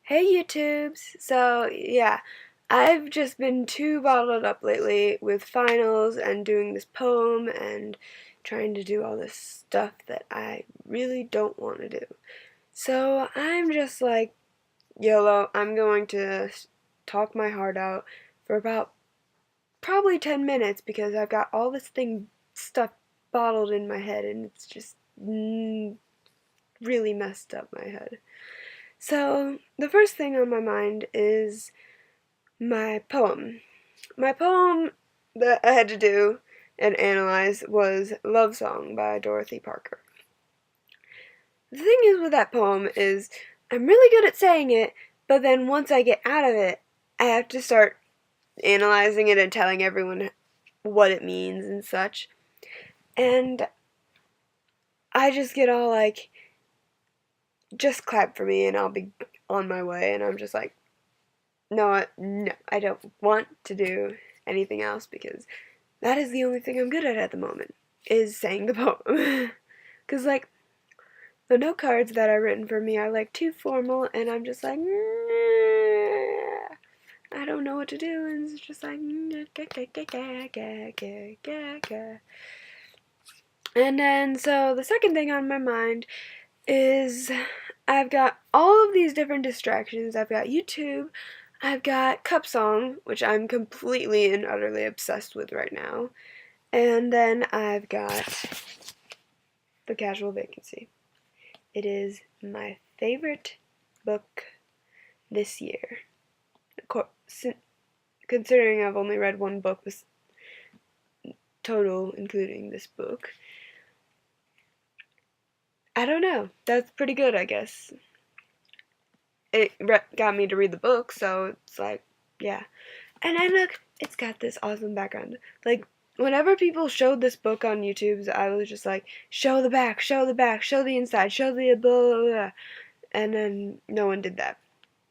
Hey YouTubes! So yeah, I've just been too bottled up lately with finals and doing this poem and trying to do all this stuff that I really don't want to do. So I'm just like, YOLO, I'm going to talk my heart out for about probably 10 minutes because I've got all this stuff bottled in my head and it's just really messed up my head. So the first thing on my mind is my poem. My poem that I had to do and analyze was Love Song by Dorothy Parker. The thing is with that poem is I'm really good at saying it, but then once I get out of it, I have to start analyzing it and telling everyone what it means and such. And I just get all like, just clap for me and I'll be on my way. And I'm just like, no, I don't want to do anything else because that is the only thing I'm good at the moment, is saying the poem. Because, like, the note cards that are written for me are, like, too formal, and I'm just like, I don't know what to do, and it's just like, and then, so, the second thing on my mind is I've got all of these different distractions. I've got YouTube, I've got Cup Song, which I'm completely and utterly obsessed with right now. And then I've got The Casual Vacancy. It is my favorite book this year. Considering I've only read one book this total, including this book. I don't know. That's pretty good, I guess. It got me to read the book, so it's like, yeah. And then look, it's got this awesome background. Like, whenever people showed this book on YouTube, I was just like, show the back, show the back, show the inside, show the blah, blah, blah. And then no one did that.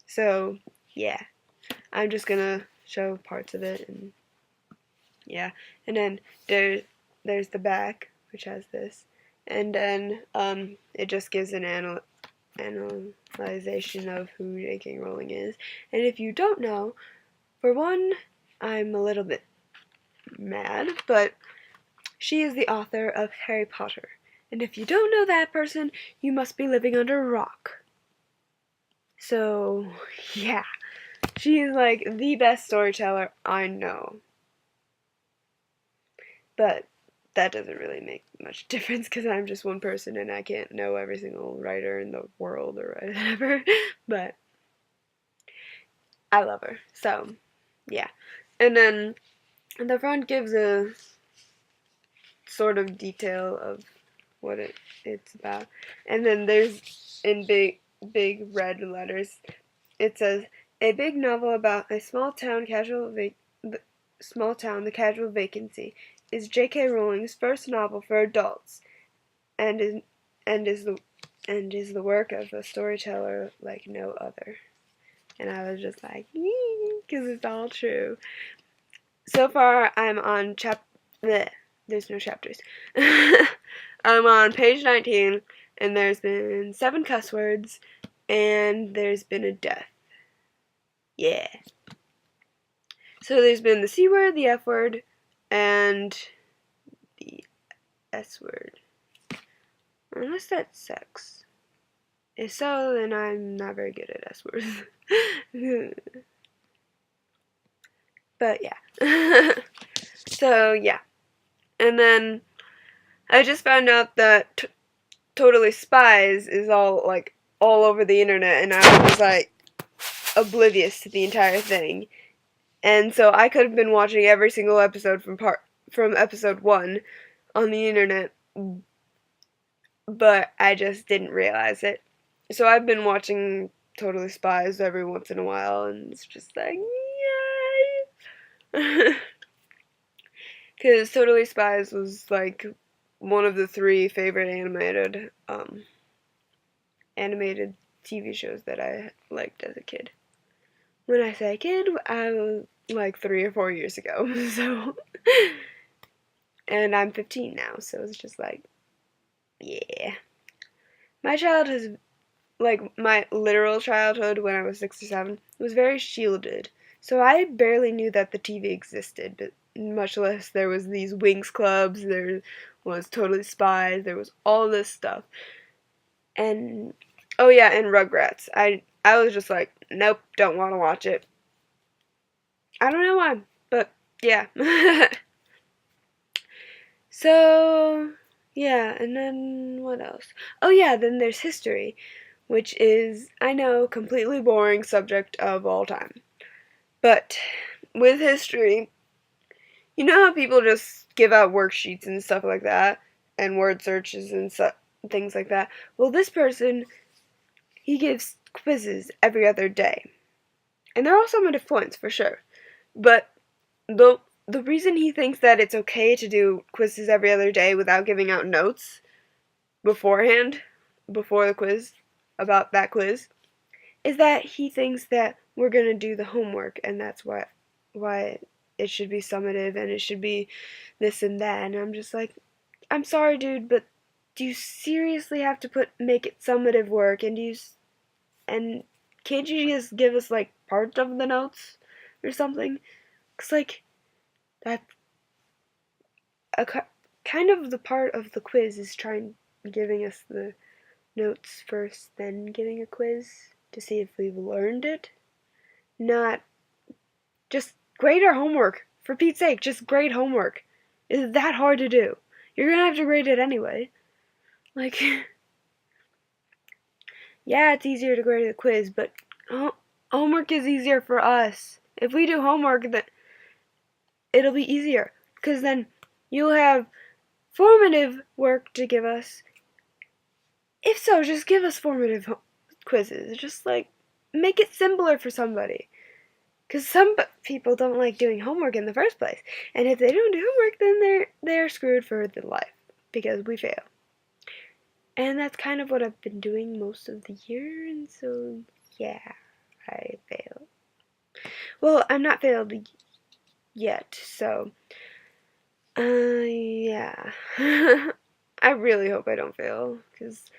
So, yeah. I'm just gonna show parts of it, and yeah. And then there's the back, which has this. And then, it just gives an analyzation of who J.K. Rowling is. And if you don't know, for one, I'm a little bit mad, but she is the author of Harry Potter. And if you don't know that person, you must be living under a rock. So, yeah. She is like the best storyteller I know. But that doesn't really make much difference because I'm just one person and I can't know every single writer in the world or whatever. But I love her. So, yeah. And then the front gives a sort of detail of what it's about. And then there's, in big red letters, it says, a big novel about a small town, the casual vacancy, is J.K. Rowling's first novel for adults, and is the work of a storyteller like no other. And I was just like, because it's all true. So far, I'm on there's no chapters. I'm on page 19, and there's been 7 cuss words, and there's been a death. Yeah. So there's been the C word, the F word, and the S word. Unless that's sex. If so, then I'm not very good at S words. But yeah. So yeah. And then I just found out that Totally Spies is all over the internet, and I was like oblivious to the entire thing. And so I could have been watching every single episode from episode 1 on the internet, but I just didn't realize it. So I've been watching Totally Spies every once in a while, and it's just like, yay! Because Totally Spies was like one of the 3 favorite animated TV shows that I liked as a kid. When I say kid, I was like 3 or 4 years ago. So, and I'm 15 now, so it's just like, yeah. My childhood like my literal childhood when I was 6 or 7 was very shielded. So I barely knew that the TV existed, but much less there was these Winx clubs, there was Totally Spies, there was all this stuff. And oh yeah, and Rugrats. I was just like, nope, don't want to watch it. I don't know why, but yeah. So, yeah, and then what else? Oh yeah, then there's history, which is, I know, completely boring subject of all time. But with history, you know how people just give out worksheets and stuff like that, and word searches and things like that? Well, this person, he gives quizzes every other day. And they're all summative points, for sure. But the reason he thinks that it's okay to do quizzes every other day without giving out notes beforehand, before the quiz, about that quiz, is that he thinks that we're gonna do the homework, and that's why it should be summative and it should be this and that. And I'm just like, I'm sorry, dude, but do you seriously have to make it summative work? And can't you just give us like part of the notes or something? 'Cause like that a kind of the part of the quiz is giving us the notes first, then giving a quiz to see if we've learned it. Not just grade our homework. For Pete's sake, just grade homework. Is it that hard to do? You're gonna have to grade it anyway. Like, yeah, it's easier to grade the quiz, but homework is easier for us. If we do homework, then it'll be easier. Because then you'll have formative work to give us. If so, just give us formative quizzes. Just like make it simpler for somebody. Because some people don't like doing homework in the first place. And if they don't do homework, then they're screwed for the life. Because we fail. And that's kind of what I've been doing most of the year. And so, yeah, I failed. Well, I'm not failed yet. So, yeah. I really hope I don't fail. Because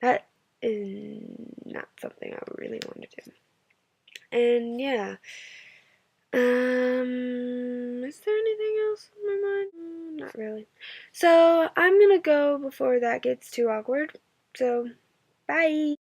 that is not something I really want to do. And yeah. Is there anything else on my mind? Not really. So, I'm gonna go before that gets too awkward. So, bye!